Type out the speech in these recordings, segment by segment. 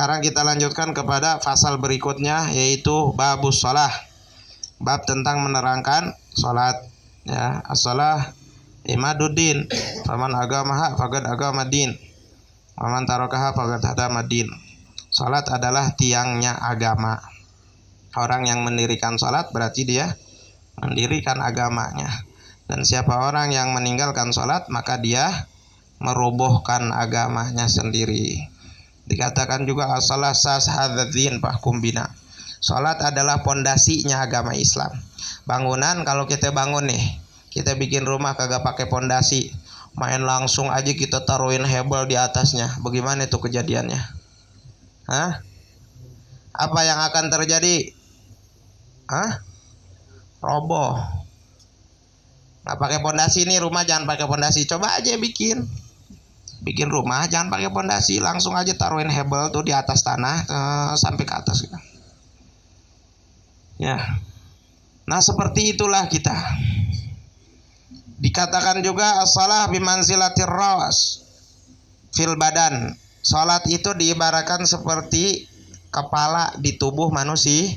Sekarang kita lanjutkan kepada pasal berikutnya, yaitu babus shalah. Bab tentang menerangkan salat. Ya, as-shalah imaduddin. Faman agamaha faqad agamadin. Waman tarakaha faqad hadamadin. Salat adalah tiangnya agama. Orang yang mendirikan salat berarti dia mendirikan agamanya. Dan siapa orang yang meninggalkan salat, maka dia merobohkan agamanya sendiri. Dikatakan juga as-shalah sas hadzin fahkum bina. Salat adalah pondasinya agama Islam. Bangunan, kalau kita bangun nih, kita bikin rumah kagak pakai pondasi, main langsung aja kita taruhin hebel di atasnya, bagaimana itu kejadiannya? Hah? Apa yang akan terjadi? Hah? Roboh. Nggak pakai pondasi nih rumah, jangan pakai pondasi. Coba aja bikin rumah jangan pakai pondasi, langsung aja taruhin hebel tuh di atas tanah sampai ke atas gitu. Ya. Nah, seperti itulah kita. Dikatakan juga as-shalah bimanzilatir rawas fil badan. Salat itu diibaratkan seperti kepala di tubuh manusia.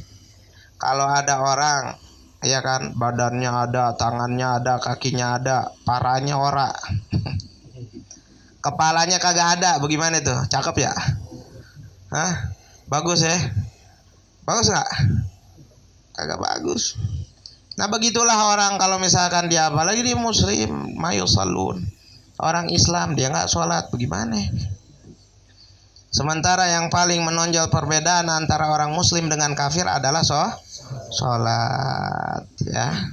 Kalau ada orang, ya kan, badannya ada, tangannya ada, kakinya ada, paranya ora. Kepalanya kagak ada, bagaimana tuh? Cakep ya? Hah? Bagus ya? Bagus nggak? Kagak bagus. Nah, begitulah orang kalau misalkan dia, apalagi dia muslim, mayusallun, orang Islam, dia nggak sholat, bagaimana? Sementara yang paling menonjol perbedaan antara orang muslim dengan kafir adalah sholat, ya.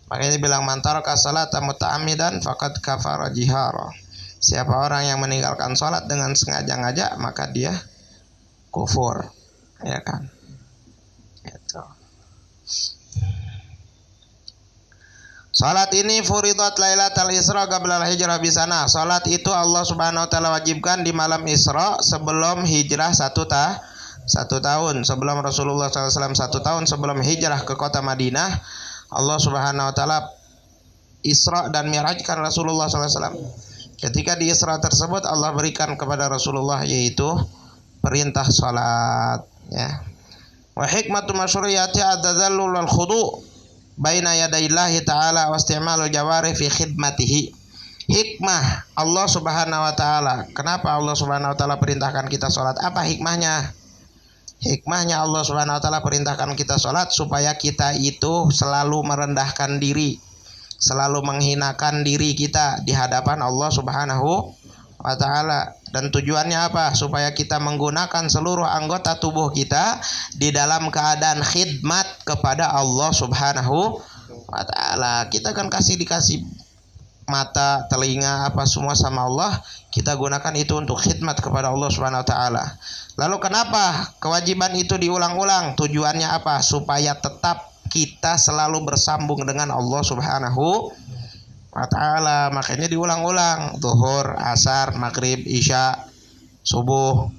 Makanya bilang man taraka salata muta'ammidan faqad kafara jihara. Siapa orang yang meninggalkan salat dengan sengaja-ngaja, maka dia kufur, ya kan? Gitu. Salat ini furidat lailatul Isra qabla al-hijrah bisana. Salat itu Allah Subhanahu wa taala wajibkan di malam Isra sebelum hijrah satu tahun. Sebelum Rasulullah SAW 1 tahun sebelum hijrah ke kota Madinah, Allah Subhanahu wa taala Isra dan Mi'rajkan Rasulullah SAW. Ketika di Isra tersebut Allah berikan kepada Rasulullah yaitu perintah salat, ya. Wa hikmatu masyru'iyati ad-dallul wal khudu' baina yadayillahi ta'ala wa isti'malul jawarih fi khidmatihi. Hikmah Allah Subhanahu wa taala. Kenapa Allah Subhanahu wa taala perintahkan kita salat? Apa hikmahnya? Hikmahnya Allah Subhanahu wa taala perintahkan kita salat supaya kita itu selalu merendahkan diri, selalu menghinakan diri kita di hadapan Allah Subhanahu wa taala. Dan tujuannya apa? Supaya kita menggunakan seluruh anggota tubuh kita di dalam keadaan khidmat kepada Allah Subhanahu wa taala. Kita kan dikasih mata, telinga, apa semua sama Allah, kita gunakan itu untuk khidmat kepada Allah Subhanahu wa taala. Lalu kenapa kewajiban itu diulang-ulang? Tujuannya apa? Supaya tetap kita selalu bersambung dengan Allah Subhanahu wa taala. Makanya diulang-ulang, zuhur, asar, maghrib, isya, subuh,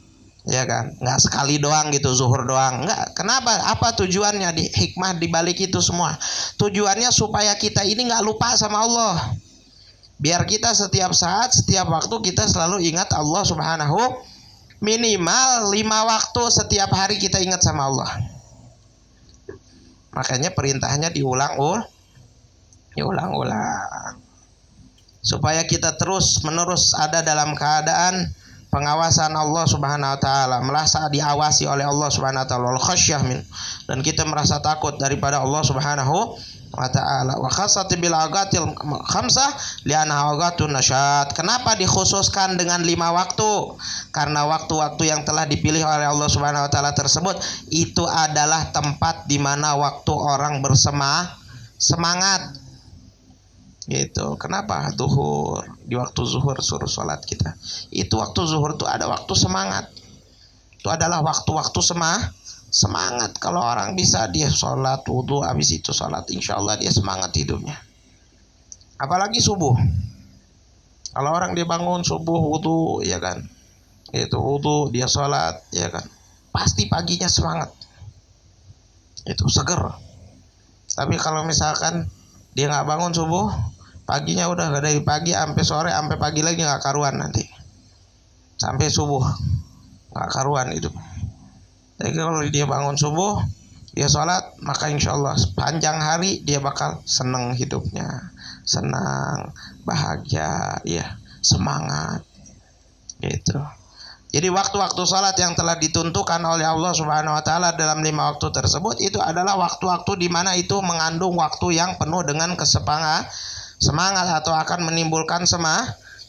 ya kan? Enggak sekali doang gitu, zuhur doang. Enggak. Kenapa? Apa tujuannya? Hikmah di balik itu semua. Tujuannya supaya kita ini enggak lupa sama Allah. Biar kita setiap saat, setiap waktu kita selalu ingat Allah Subhanahu. Minimal 5 waktu setiap hari kita ingat sama Allah. Makanya perintahnya diulang-ulang. Supaya kita terus menerus ada dalam keadaan pengawasan Allah Subhanahu wa taala, merasa diawasi oleh Allah Subhanahu wa taala, wal khasyah min, dan kita merasa takut daripada Allah Subhanahu wa taala. Wa khassati bil awqatil khamsah li'annaha awqatun nasyat. Kenapa dikhususkan dengan 5 waktu? Karena waktu-waktu yang telah dipilih oleh Allah Subhanahu wa taala tersebut itu adalah tempat di mana waktu orang semangat. Gitu. Kenapa? Zuhur. Di waktu zuhur suruh sholat kita. Itu waktu zuhur itu ada waktu semangat. Itu adalah waktu-waktu semangat. Kalau orang bisa dia sholat, wudu, habis itu sholat, insya Allah dia semangat hidupnya. Apalagi subuh. Kalau orang dia bangun subuh, wudu, ya kan, itu wudu, dia sholat, ya kan, pasti paginya semangat. Itu seger. Tapi kalau misalkan dia nggak bangun subuh, paginya udah dari pagi sampai sore, sampai pagi lagi nggak karuan nanti, sampai subuh. nggak karuan itu. Tapi kalau dia bangun subuh, dia sholat, maka insya Allah sepanjang hari dia bakal senang hidupnya, senang, bahagia, ya, semangat, gitu. Jadi waktu-waktu sholat yang telah ditentukan oleh Allah Subhanahu Wa Taala dalam 5 waktu tersebut itu adalah waktu-waktu di mana itu mengandung waktu yang penuh dengan semangat atau akan menimbulkan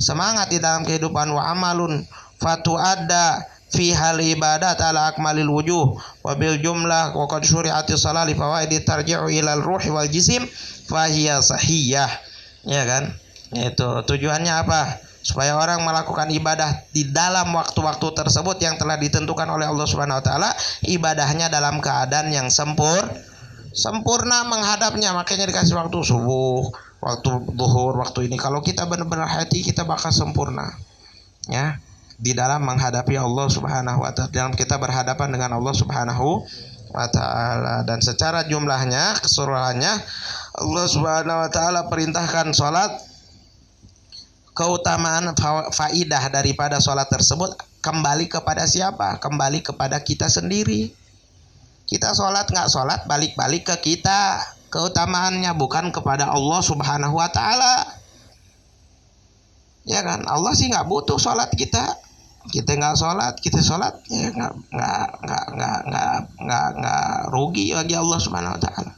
semangat di dalam kehidupan. Wa amalun fatuadda fi hal ibadat ala akmalil wujuh wa bil jumlah wa qad syuri'ati shalah li fawaidi tarji'u ilal ruhi wal jisim fa hiya sahihah. Ya kan? Itu tujuannya apa? Supaya orang melakukan ibadah di dalam waktu-waktu tersebut yang telah ditentukan oleh Allah Subhanahu wa taala, ibadahnya dalam keadaan yang sempurna menghadapnya. Makanya dikasih waktu subuh, waktu zuhur, waktu ini. Kalau kita benar-benar hati, kita bakal sempurna. Ya. Di dalam menghadapi Allah Subhanahu wa taala, dalam kita berhadapan dengan Allah Subhanahu wa taala. Dan secara jumlahnya, keseluruhannya, Allah Subhanahu wa taala perintahkan salat. Keutamaan faidah daripada salat tersebut kembali kepada siapa? Kembali kepada kita sendiri. Kita salat nggak salat, balik-balik ke kita. Keutamaannya bukan kepada Allah Subhanahu wa taala. Ya kan? Allah sih nggak butuh salat kita. Kita nggak sholat, kita sholat, ya nggak rugi bagi Allah Subhanahu Wa Taala.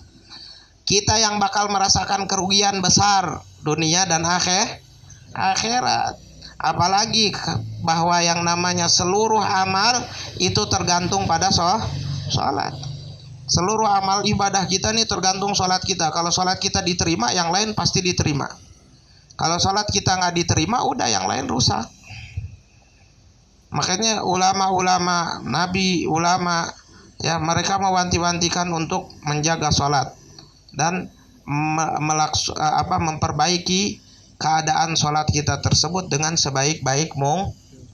Kita yang bakal merasakan kerugian besar dunia dan akhirat. Apalagi bahwa yang namanya seluruh amal itu tergantung pada sholat. Seluruh amal ibadah kita nih tergantung sholat kita. Kalau sholat kita diterima, yang lain pasti diterima. Kalau sholat kita nggak diterima, udah yang lain rusak. Makanya ulama-ulama, nabi, ulama, ya mereka mewanti-wantikan untuk menjaga sholat dan memperbaiki keadaan sholat kita tersebut dengan sebaik-baik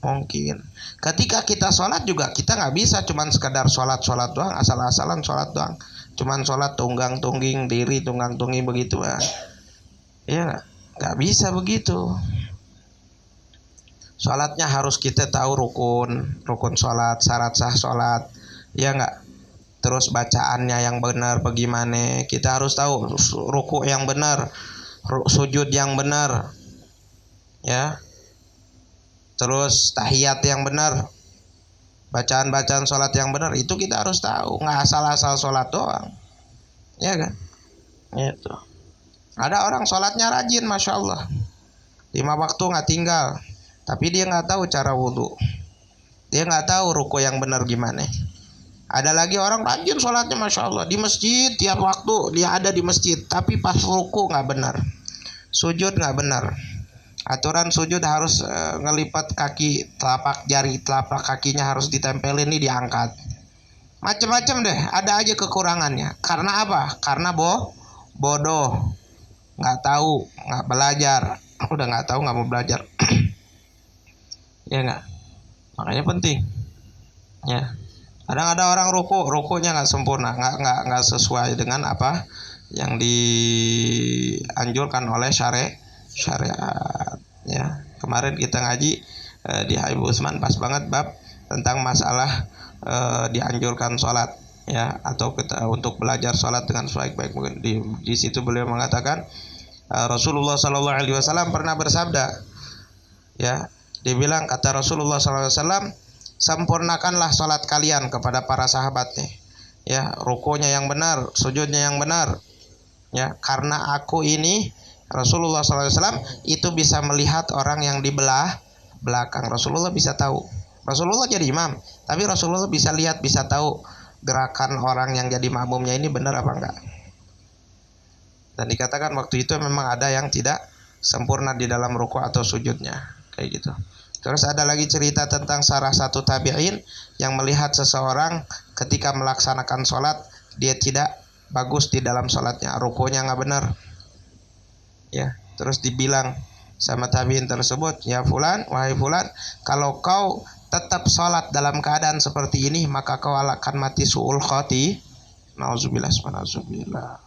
mungkin. Ketika kita sholat juga kita nggak bisa cuman sekadar sholat doang, asal-asalan sholat doang, cuman sholat tunggang-tungging diri, tunggang-tungging begitu ya nggak bisa begitu. Sholatnya harus kita tahu rukun sholat, syarat sah sholat, ya nggak. Terus bacaannya yang benar bagaimana, kita harus tahu ruku yang benar, sujud yang benar, ya. Terus tahiyat yang benar, bacaan-bacaan sholat yang benar, itu kita harus tahu. Nggak asal-asal sholat doang, ya kan. Itu. Ada orang sholatnya rajin, masya Allah, 5 waktu nggak tinggal. Tapi dia nggak tahu cara wudhu, dia nggak tahu ruku yang benar gimana. Ada lagi orang rajin sholatnya masya Allah, di masjid tiap waktu dia ada di masjid, tapi pas ruku nggak benar, sujud nggak benar. Aturan sujud harus ngelipat kaki, telapak kakinya harus ditempelin nih, diangkat. Macam-macam deh, ada aja kekurangannya. Karena apa? Karena bodoh, nggak tahu, nggak belajar. Udah nggak tahu, nggak mau belajar. Ya nggak, makanya penting. Ya, kadang ada orang rukunya nggak sempurna, nggak sesuai dengan apa yang dianjurkan oleh syariat. Ya, kemarin kita ngaji di Habib Usman pas banget bab tentang masalah dianjurkan sholat, ya, atau kita untuk belajar sholat dengan sebaik-baik mungkin. Di situ beliau mengatakan Rasulullah SAW pernah bersabda, ya. Dia bilang, kata Rasulullah SAW, sempurnakanlah sholat kalian kepada para sahabatnya, ya, rukunya yang benar, sujudnya yang benar, ya, karena aku ini Rasulullah SAW itu bisa melihat orang yang di belakang. Rasulullah bisa tahu. Rasulullah jadi imam, tapi Rasulullah bisa lihat, bisa tahu gerakan orang yang jadi makmumnya ini benar apa enggak. Dan dikatakan waktu itu memang ada yang tidak sempurna di dalam ruku atau sujudnya. Kayak gitu. Terus ada lagi cerita tentang salah satu tabi'in yang melihat seseorang ketika melaksanakan sholat, dia tidak bagus di dalam sholatnya, rukunya nggak benar, ya. Terus dibilang sama tabi'in tersebut, ya fulan, wahai fulan, kalau kau tetap sholat dalam keadaan seperti ini, maka kau akan mati su'ul khati. Nauzubillah, subhanallah.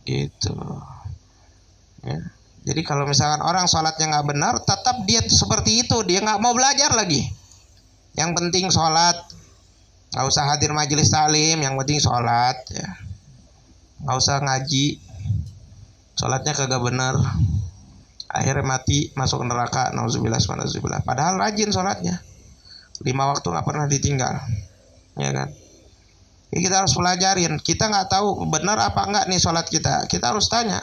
Gitu, ya. Jadi kalau misalkan orang sholatnya nggak benar, tetap dia seperti itu, dia nggak mau belajar lagi. Yang penting sholat, nggak usah hadir majelis taklim, yang penting sholat ya. Nggak usah ngaji, sholatnya kagak bener, akhirnya mati masuk neraka, nauzubillah. Padahal rajin sholatnya, 5 waktu nggak pernah ditinggal, ya kan? Ya, kita harus pelajarin. Kita nggak tahu benar apa enggak nih sholat kita, kita harus tanya.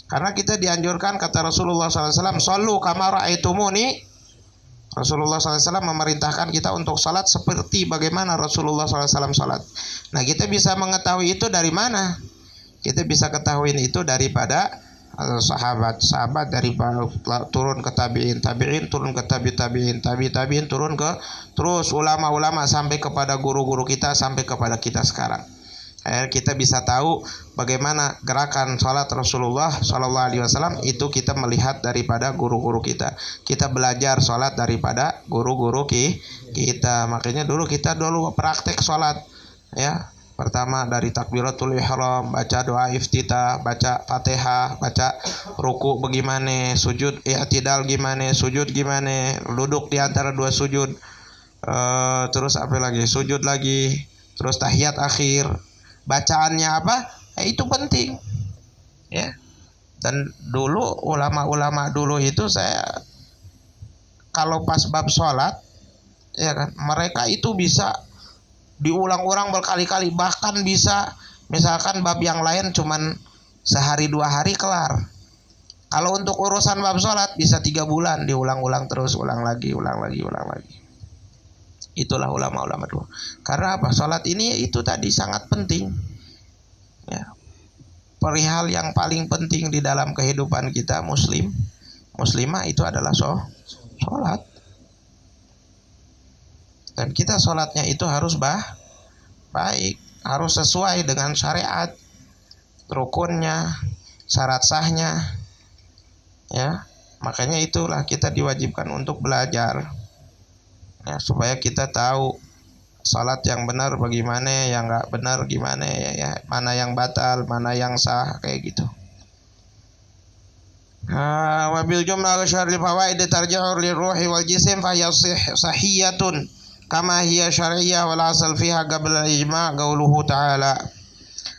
Karena kita dianjurkan, kata Rasulullah SAW, "Shollu kama ra'aitumuni." Rasulullah SAW memerintahkan kita untuk sholat seperti bagaimana Rasulullah SAW sholat. Nah, kita bisa mengetahui itu dari mana? Kita bisa ketahui itu daripada sahabat dari turun ke tabi'in, turun ke tabi'in, turun ke terus ulama-ulama sampai kepada guru-guru kita, sampai kepada kita sekarang. Kita bisa tahu bagaimana gerakan sholat Rasulullah SAW itu kita melihat daripada guru-guru kita. Kita belajar sholat daripada guru-guru kita. Makanya kita dulu praktek sholat ya. Pertama dari takbiratul ihram, baca doa iftitah, baca Fatihah, baca ruku bagaimana, sujud i'tidal gimana, sujud gimana, duduk di antara dua sujud, terus apa lagi, sujud lagi, terus tahiyat akhir, bacaannya apa, itu penting ya. Dan dulu ulama-ulama dulu itu, saya kalau pas bab sholat ya kan, mereka itu bisa diulang-ulang berkali-kali, bahkan bisa misalkan bab yang lain cuman sehari 2 hari kelar. Kalau untuk urusan bab sholat bisa 3 bulan diulang-ulang terus, ulang lagi. Itulah ulama-ulama dulu. Karena apa? Sholat ini itu tadi sangat penting ya. Perihal yang paling penting di dalam kehidupan kita muslimah itu adalah sholat. Dan kita sholatnya itu harus baik, harus sesuai dengan syariat, rukunnya, syarat sahnya, ya. Makanya itulah kita diwajibkan untuk belajar, ya, supaya kita tahu sholat yang benar bagaimana, yang nggak benar gimana, ya, mana yang batal, mana yang sah, kayak gitu. Wabil jumlah syaril fawaid tarji'u liruhi wal jisim fa sahiyatun kama hiya syar'iyyah wal asal fiha qabla al-ijma' qauluhu ta'ala.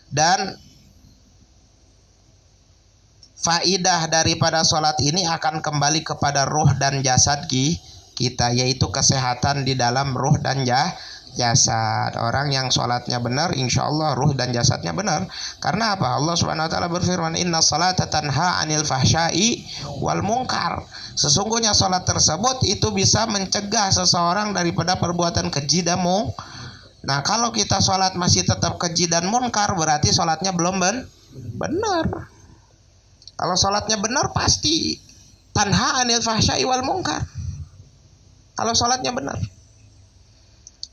Dan faidah daripada sholat ini akan kembali kepada ruh dan jasad kita, yaitu kesehatan di dalam ruh dan jasad. Orang yang sholatnya benar, insya Allah ruh dan jasadnya benar. Karena apa? Allah Subhanahu Wa Taala berfirman, Inna salata tanha anil fahsyai wal munkar. Sesungguhnya sholat tersebut itu bisa mencegah seseorang daripada perbuatan keji dan munkar. Nah, kalau kita sholat masih tetap keji dan munkar, berarti sholatnya belum benar. Kalau sholatnya benar, pasti tanha anil fahsyai wal munkar. Kalau sholatnya benar.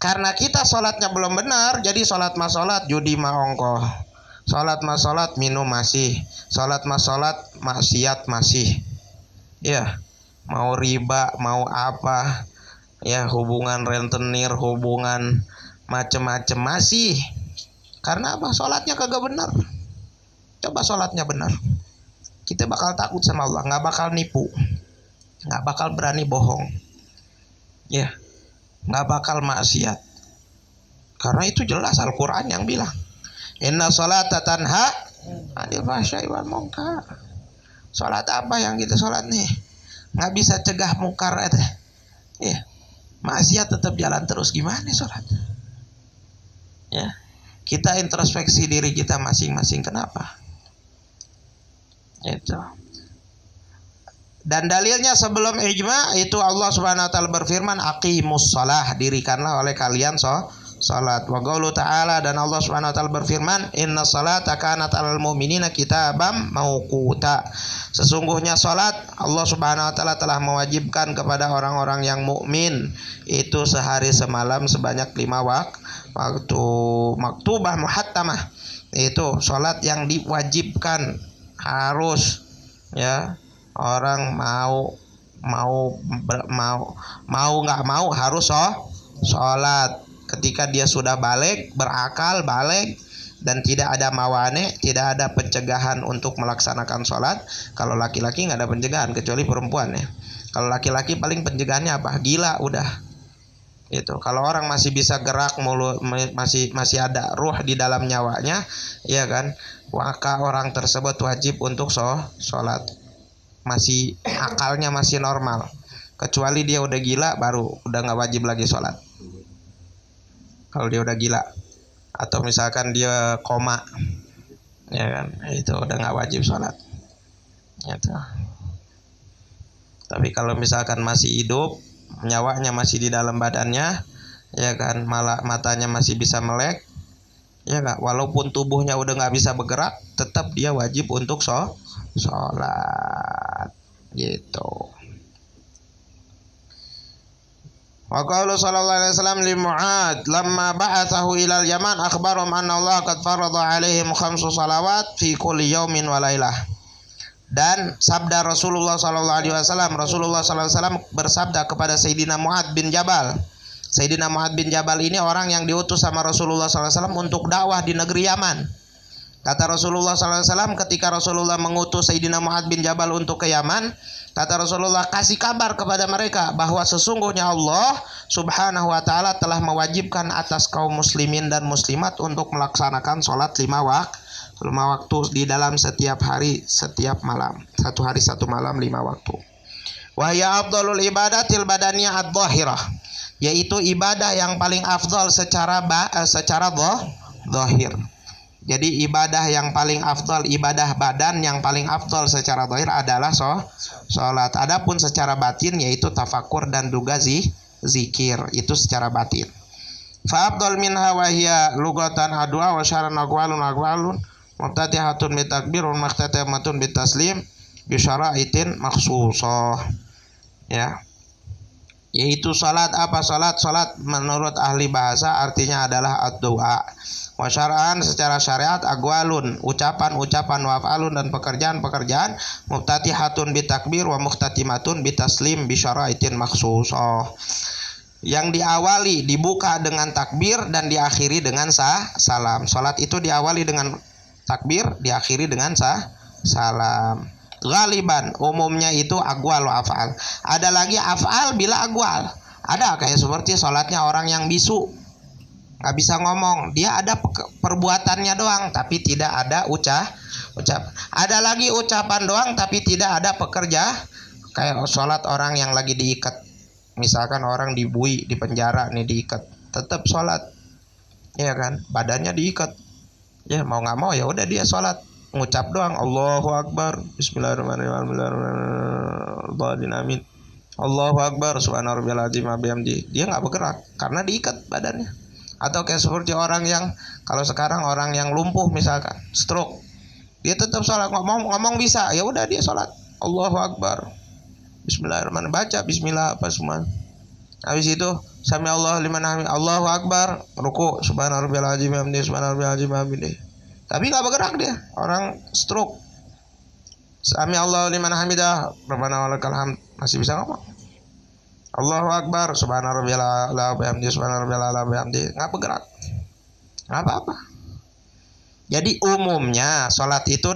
Karena kita sholatnya belum benar, jadi sholat mah sholat, judi mah ongkoh. Sholat mah sholat, minum masih. Sholat mah sholat, maksiat masih. Ya, mau riba, mau apa, ya, hubungan rentenir, hubungan macem-macem masih. Karena apa? Sholatnya kagak benar. Coba sholatnya benar, kita bakal takut sama Allah, nggak bakal nipu, nggak bakal berani bohong, ya, nggak bakal maksiat. Karena itu jelas Al-Quran yang bilang, Inna sholata tanha anil fahsyai wal munkar. Sholat apa yang kita sholat nih? Nggak bisa cegah mungkar itu. Ya, maksiat tetap jalan terus, gimana sholat? Ya, kita introspeksi diri kita masing-masing, kenapa? Itu. Dan dalilnya sebelum ijma itu Allah Subhanahu Wa Taala berfirman, aqimus shalah, dirikanlah oleh kalian salat. Wa qaulu ta'ala, dan Allah Subhanahu Wa Taala berfirman, inna salata kanat 'alal mu'minina kitabam mauquta. Sesungguhnya salat Allah Subhanahu Wa Taala telah mewajibkan kepada orang-orang yang mukmin itu sehari semalam sebanyak 5 waktu maktubah muhattamah. Itu salat yang diwajibkan, harus, ya. Orang mau nggak mau harus sholat. Ketika dia sudah balik, berakal, balik, dan tidak ada mawane, tidak ada pencegahan untuk melaksanakan sholat. Kalau laki-laki nggak ada pencegahan, kecuali perempuan ya. Kalau laki-laki paling pencegahannya apa? Gila udah. Itu kalau orang masih bisa gerak mulut, masih ada ruh di dalam nyawanya, ya kan, maka orang tersebut wajib untuk sholat. Masih akalnya masih normal. Kecuali dia udah gila, baru udah nggak wajib lagi sholat. Kalau dia udah gila atau misalkan dia koma, ya kan, itu udah nggak wajib sholat. Gitu. Tapi kalau misalkan masih hidup, nyawanya masih di dalam badannya, ya kan, malah matanya masih bisa melek, ya nggak, walaupun tubuhnya udah nggak bisa bergerak, tetap dia wajib untuk sholat. Gitu. Wa qala sallallahu alaihi wasallam li Mu'ad lamma ba'athahu ilal Yaman akhbarahum anna Allah qad farada alaihim khamsu salawat fi kulli yaumin wa lailah. Dan sabda Rasulullah sallallahu alaihi wasallam, Rasulullah sallallahu alaihi wasallam bersabda kepada Sayyidina Mu'ad bin Jabal. Sayyidina Mu'ad bin Jabal ini orang yang diutus sama Rasulullah sallallahu alaihi wasallam untuk dakwah di negeri Yaman. Kata Rasulullah sallallahu alaihi wasallam ketika Rasulullah mengutus Sayyidina Mu'ad bin Jabal untuk ke Yaman, kata Rasulullah, kasih kabar kepada mereka bahwa sesungguhnya Allah Subhanahu wa taala telah mewajibkan atas kaum muslimin dan muslimat untuk melaksanakan sholat 5 waktu di dalam setiap hari, setiap malam. 1 hari 1 malam 5 waktu. Wa ya afdalul ibadatil badaniyah adh-dhahirah, yaitu ibadah yang paling afdal secara zahir. Jadi ibadah yang paling afdal, ibadah badan yang paling afdal secara zahir adalah sholat. Adapun secara batin yaitu tafakur dan juga zikir, itu secara batin. Fa afdal minha wa hiya lugatan adwa wa syaran aqwalun muftatihatun bitakbir wa muftatihatun bitaslim bi syaraitin makhsusah. Ya. Yaitu salat apa? Salat menurut ahli bahasa artinya adalah ad-du'a. Wa syar'an secara syariat aqwalun, ucapan-ucapan, wa af'alun dan pekerjaan-pekerjaan, muftatihatun bitakbir wa muftatimatun bitaslim bi syaraitin makhsusah. Yang diawali dibuka dengan takbir dan diakhiri dengan salam. Salat itu diawali dengan takbir, diakhiri dengan salam. Ghaliban umumnya itu aqwal wa af'al. Ada lagi af'al bila aqwal. Ada kayak seperti salatnya orang yang bisu, nggak bisa ngomong, dia ada perbuatannya doang tapi tidak ada ucap. Ada lagi ucapan doang tapi tidak ada pekerja, kayak sholat orang yang lagi diikat, misalkan orang dibui di penjara nih, diikat, tetap sholat, ya kan, badannya diikat, ya mau nggak mau ya udah dia sholat, ngucap doang Allahu Akbar, Bismillahirrahmanirrahim, amin, Allahu Akbar, subhanarabbiyal azim wa bihamdi, dia nggak bergerak karena diikat badannya. Atau kayak seperti orang yang, kalau sekarang orang yang lumpuh misalkan, stroke, dia tetap sholat, ngomong bisa, ya udah dia sholat Allahu Akbar, Bismillahirrahmanirrahim, baca Bismillah apa semua. Habis itu Sami Allah liman hamid, Allahu Akbar, ruku, subhanarabbiyal azim wa bihamdi, subhanarabbiyal azim wa bihamdi. Tapi nggak bergerak dia, orang stroke. Sami Allah liman hamidah, rabbana walakal hamd, masih bisa ngomong. Allahu Akbar, subhanarabbiyal a'la bihamdi, subhanarabbiyal a'la bihamdi, nggak bergerak, nggak apa-apa. Jadi umumnya sholat itu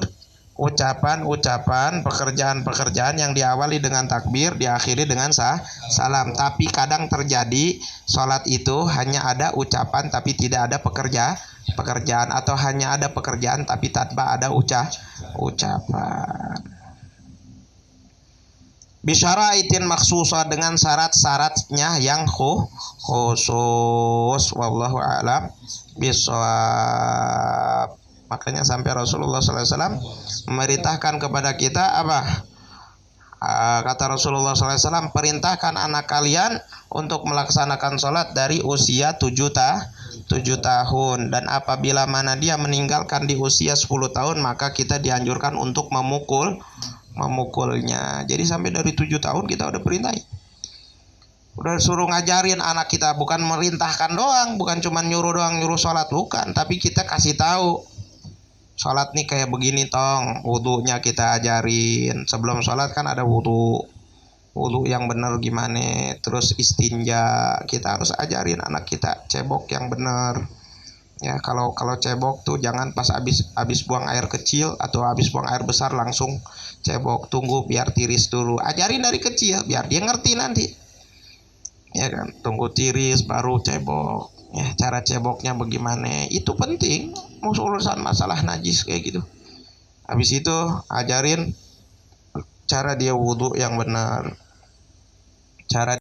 ucapan-ucapan, pekerjaan-pekerjaan yang diawali dengan takbir, diakhiri dengan salam. Tapi kadang terjadi sholat itu hanya ada ucapan tapi tidak ada pekerjaan, atau hanya ada pekerjaan tapi tanpa ada ucapan. Bisyaraitin makhsusah, dengan syarat-syaratnya yang khusus. Wallahu a'lam bishawab. Makanya sampai Rasulullah SAW memerintahkan kepada kita apa? Kata Rasulullah SAW, perintahkan anak kalian untuk melaksanakan sholat dari usia 7 tahun, dan apabila mana dia meninggalkan di usia 10 tahun maka kita dianjurkan untuk memukulnya. Jadi sampai dari 7 tahun kita udah perintahin, udah suruh ngajarin anak kita, bukan merintahkan doang, bukan cuma nyuruh sholat, bukan, tapi kita kasih tahu sholat nih kayak begini tong, wudunya kita ajarin. Sebelum sholat kan ada wudu yang benar gimana, terus istinja kita harus ajarin anak kita, cebok yang benar. Ya, kalau cebok tuh jangan pas habis buang air kecil atau habis buang air besar langsung cebok, tunggu biar tiris dulu. Ajarin dari kecil biar dia ngerti nanti. ya kan, tunggu tiris baru cebok, ya cara ceboknya bagaimana itu penting, mau urusan masalah najis kayak gitu. Habis itu ajarin cara dia wudhu yang benar, cara